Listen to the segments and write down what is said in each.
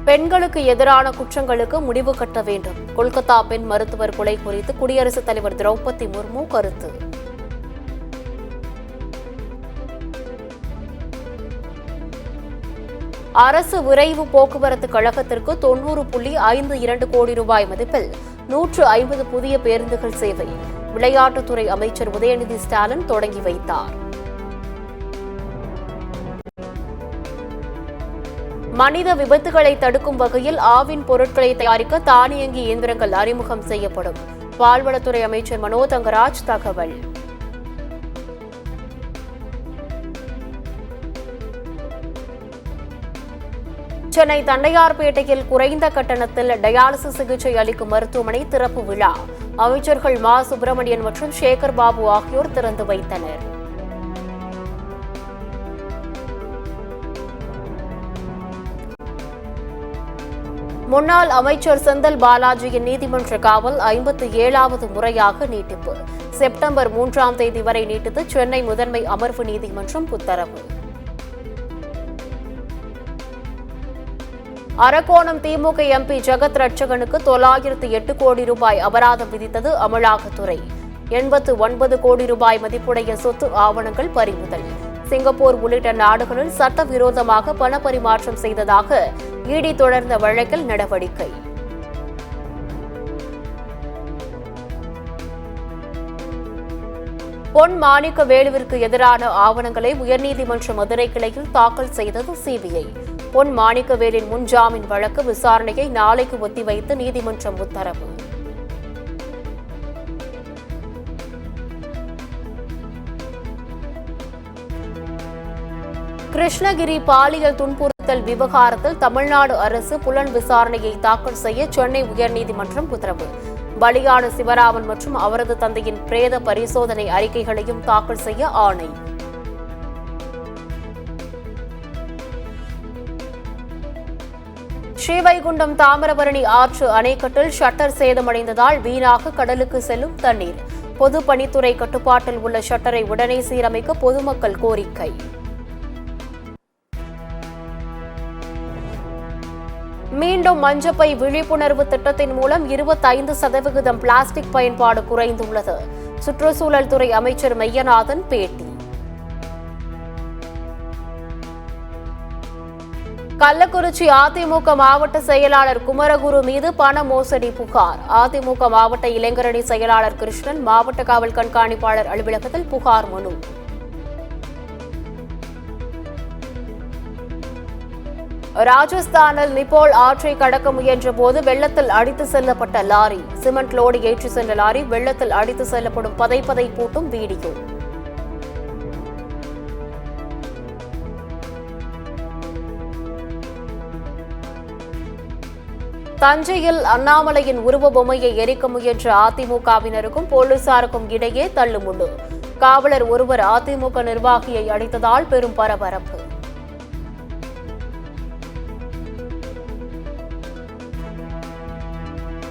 பெண்களுக்கு எதிரான குற்றங்களுக்கு முடிவு கட்ட வேண்டும். கொல்கத்தா பெண் மருத்துவர் கொலை குறித்து குடியரசுத் தலைவர் திரௌபதி முர்மு கருத்து. அரசு விரைவு போக்குவரத்து கழகத்திற்கு 90.52 கோடி ரூபாய் மதிப்பில் 150 புதிய பேருந்துகள் சேவை. விளையாட்டுத்துறை அமைச்சர் உதயநிதி ஸ்டாலின் தொடங்கி வைத்தார். மனித விபத்துகளை தடுக்கும் வகையில் ஆவின் பொருட்களை தயாரிக்க தானியங்கி இயந்திரங்கள் அறிமுகம் செய்யப்படும். பால்வளத்துறை அமைச்சர் மனோ தங்கராஜ் தகவல். சென்னை தண்டையார்பேட்டையில் குறைந்த கட்டணத்தில் டயாலிசிஸ் சிகிச்சை அளிக்கும் மருத்துவமனை திறப்பு விழா அமைச்சர்கள் மா சுப்பிரமணியன் மற்றும் சேகர் பாபு ஆகியோர் திறந்து வைத்தனர். முன்னாள் அமைச்சர் செந்தில் பாலாஜியின் நீதிமன்ற காவல் 57வது முறையாக நீட்டிப்பு. செப்டம்பர் 3ஆம் தேதி வரை நீட்டித்து சென்னை முதன்மை அமர்வு நீதிமன்றம் உத்தரவு. அரக்கோணம் திமுக எம்பி ஜெகத் ரட்சகனுக்கு 908 கோடி ரூபாய் அபராதம் விதித்தது அமலாக்கத்துறை. 89 கோடி ரூபாய் மதிப்புடைய சொத்து ஆவணங்கள் பறிமுதல். சிங்கப்பூர் உள்ளிட்ட நாடுகளில் சட்டவிரோதமாக பண பரிமாற்றம் செய்ததாக இடி தொடர்ந்த வழக்கில் நடவடிக்கை. பொன் மாணிக்கவேலுவிற்கு எதிரான ஆவணங்களை உயர்நீதிமன்ற மதுரை கிளையில் தாக்கல் செய்தது சிபிஐ. பொன் மாணிக்கவேலின் முன்ஜாமீன் வழக்கு விசாரணையை நாளைக்கு ஒத்திவைத்து நீதிமன்றம் உத்தரவு. கிருஷ்ணகிரி பாலியல் துன்புறுத்தல் விவகாரத்தில் தமிழ்நாடு அரசு புலன் விசாரணையை தாக்கல் செய்ய சென்னை உயர்நீதிமன்றம் உத்தரவு. பலியான சிவராமன் மற்றும் அவரது தந்தையின் பிரேத பரிசோதனை அறிக்கைகளையும் தாக்கல் செய்ய ஆணை. ஸ்ரீவைகுண்டம் தாமிரபரணி ஆற்று அணைக்கட்டில் ஷட்டர் சேதமடைந்ததால் வீணாக கடலுக்கு செல்லும் தண்ணீர். பொதுப்பணித்துறை கட்டுப்பாட்டில் உள்ள ஷட்டரை உடனே சீரமைக்க பொதுமக்கள் கோரிக்கை. மீண்டும் மஞ்சப்பை விழிப்புணர்வு திட்டத்தின் மூலம் 25% பிளாஸ்டிக் பயன்பாடு குறைந்துள்ளது. சுற்றுச்சூழல் துறை அமைச்சர் மெய்யநாதன் பேட்டி. கள்ளக்குறிச்சி அதிமுக மாவட்ட செயலாளர் குமரகுரு மீது பண மோசடி புகார். அதிமுக மாவட்ட இளைஞரணி செயலாளர் கிருஷ்ணன் மாவட்ட காவல் கண்காணிப்பாளர் அலுவலகத்தில் புகார் மனு. ராஜஸ்தானில் நிப்போல் ஆற்றை கடக்க முயன்ற போது வெள்ளத்தில் அடித்து செல்லப்பட்ட லாரி. சிமெண்ட் லோடு ஏற்றி சென்ற லாரி வெள்ளத்தில் அடித்து செல்லப்படும் பதை பூட்டும் வீடியோ. தஞ்சையில் அண்ணாமலையின் உருவ பொம்மையை எரிக்க முயன்ற அதிமுகவினருக்கும் போலீசாருக்கும் இடையே தள்ளுமுள்ளு. காவலர் ஒருவர் அதிமுக நிர்வாகியை அடித்ததால் பெரும் பரபரப்பு.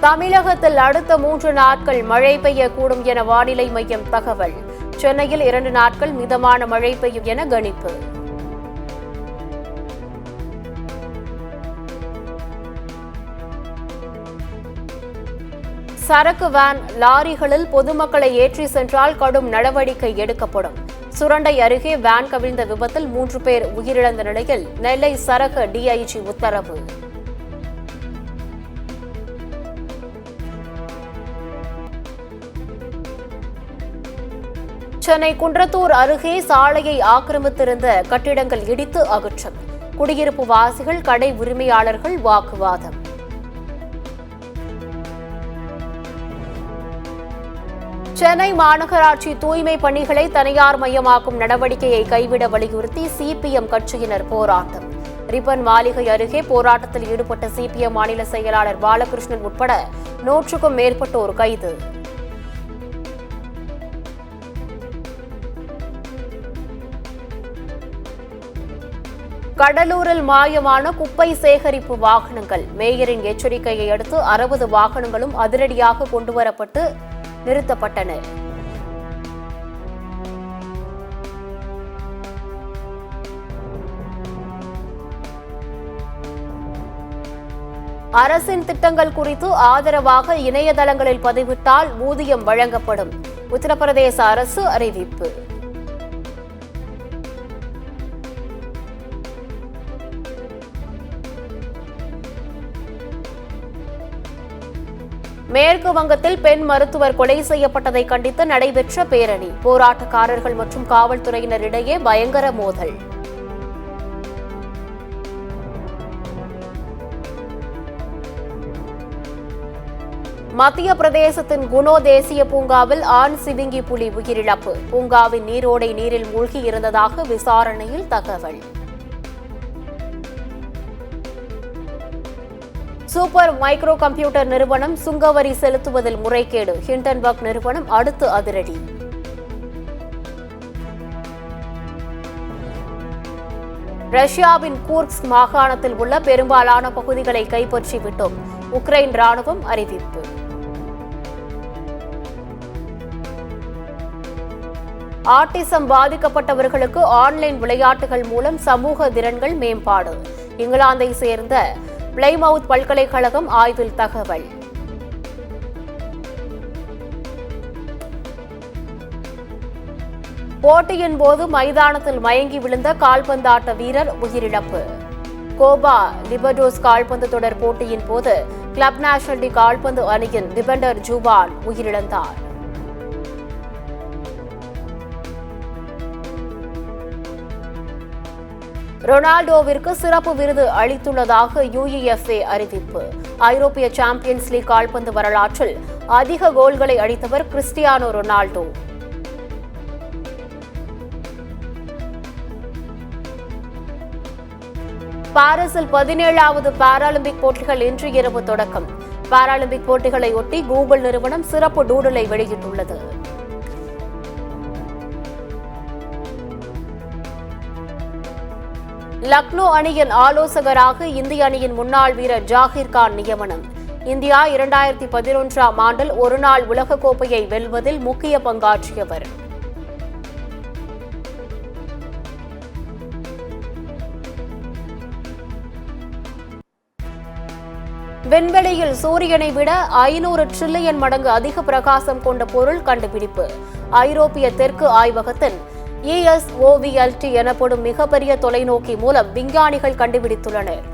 தமிழகத்தில் அடுத்த 3 நாட்கள் மழை பெய்யக்கூடும் என வானிலை மையம் தகவல். சென்னையில் 2 நாட்கள் மிதமான மழை பெய்யும் என கணிப்பு. சரக்கு வேன் லாரிகளில் பொதுமக்களை ஏற்றி சென்றால் கடும் நடவடிக்கை எடுக்கப்படும். சுரண்டை அருகே வேன் கவிழ்ந்த விபத்தில் 3 பேர் உயிரிழந்த நிலையில் நெல்லை சரக டிஐஜி உத்தரவு. சென்னை குன்றத்தூர் அருகே சாலையை ஆக்கிரமித்திருந்த கட்டிடங்கள் இடித்து அகற்றம். குடியிருப்பு வாசிகள் கடை உரிமையாளர்கள் வாக்குவாதம். சென்னை மாநகராட்சி தூய்மை பணிகளை தனியார் மயமாக்கும் நடவடிக்கையை கைவிட வலியுறுத்தி சிபிஎம் கட்சியினர் போராட்டம். ரிப்பன் மாளிகை அருகே போராட்டத்தில் ஈடுபட்ட சிபிஎம் மாநில செயலாளர் பாலகிருஷ்ணன் உட்பட 100க்கும் மேற்பட்டோர் கைது. கடலூரில் மாயமான குப்பை சேகரிப்பு வாகனங்கள். மேயரின் எச்சரிக்கையை அடுத்து 60 வாகனங்களும் அதிரடியாக கொண்டுவரப்பட்டு நிறுத்தப்பட்டன. அரசின் திட்டங்கள் குறித்து ஆதரவாக இணையதளங்களில் பதிவிட்டால் ஊதியம் வழங்கப்படும். உத்தரப்பிரதேச அரசு அறிவிப்பு. மேற்கு வங்கத்தில் பெண் மருத்துவர் கொலை செய்யப்பட்டதை கண்டித்து நடைபெற்ற பேரணி. போராட்டக்காரர்கள் மற்றும் காவல்துறையினர் இடையே பயங்கர மோதல். மத்திய பிரதேசத்தின் குனோ தேசிய பூங்காவில் ஆண் சிவிங்கி புலி உயிரிழப்பு. பூங்காவின் நீரோடை நீரில் மூழ்கி இருந்ததாக விசாரணையில் தகவல். சூப்பர் மைக்ரோ கம்ப்யூட்டர் நிறுவனம் சுங்கவரி செலுத்துவதில் முறைகேடு. ஹிண்டன்பர்க் நிறுவனம் அடுத்து அதிரடி. ரஷ்யாவின் கூர்ஸ்க் மாகாணத்தில் உள்ள பெரும்பாலான பகுதிகளை கைப்பற்றிவிட்டோம். உக்ரைன் ராணுவம் அறிவிப்பு. ஆட்டிசம் பாதிக்கப்பட்டவர்களுக்கு ஆன்லைன் விளையாட்டுகள் மூலம் சமூக திறன்கள் மேம்பாடு. இங்கிலாந்தை சேர்ந்த பிளைமவுத் பல்கலைக்கழகம் ஆய்வில் தகவல். போட்டியின் போது மைதானத்தில் மயங்கி விழுந்த கால்பந்தாட்ட வீரர் உயிரிழப்பு. கோபா லிபர்டோஸ் கால்பந்து தொடர் போட்டியின் போது கிளப் நேஷனல் கால்பந்து அணியின் டிபெண்டர் ஜூபான் உயிரிழந்தார். ரொனால்டோவிற்கு சிறப்பு விருது அளித்துள்ளதாக யுஇஎஃப்ஏ அறிவிப்பு. ஐரோப்பிய சாம்பியன்ஸ் லீக் கால்பந்து வரலாற்றில் அதிக கோல்களை அடித்தவர் கிறிஸ்டியானோ ரொனால்டோ. பாரிஸில் 17வது பாராலிம்பிக் போட்டிகள் இன்று இரவு தொடக்கம். பாராலிம்பிக் போட்டிகளை ஒட்டி கூகுள் நிறுவனம் சிறப்பு டூடலை வெளியிட்டுள்ளது. லக்னோ அணியின் ஆலோசகராக இந்திய அணியின் முன்னாள் வீரர் ஜாகிர் கான் நியமனம். இந்தியா 2011ஆம் ஆண்டில் ஒருநாள் உலகக்கோப்பையை வெல்வதில் முக்கிய பங்காற்றியவர். விண்வெளியில் சூரியனை விட 500 டிரில்லியன் மடங்கு அதிக பிரகாசம் கொண்ட பொருள் கண்டுபிடிப்பு. ஐரோப்பிய தெற்கு ஆய்வகத்தின் ESOVLT எனப்படும் மிகப்பெரிய தொலைநோக்கி மூலம் விஞ்ஞானிகள் கண்டுபிடித்துள்ளனர்.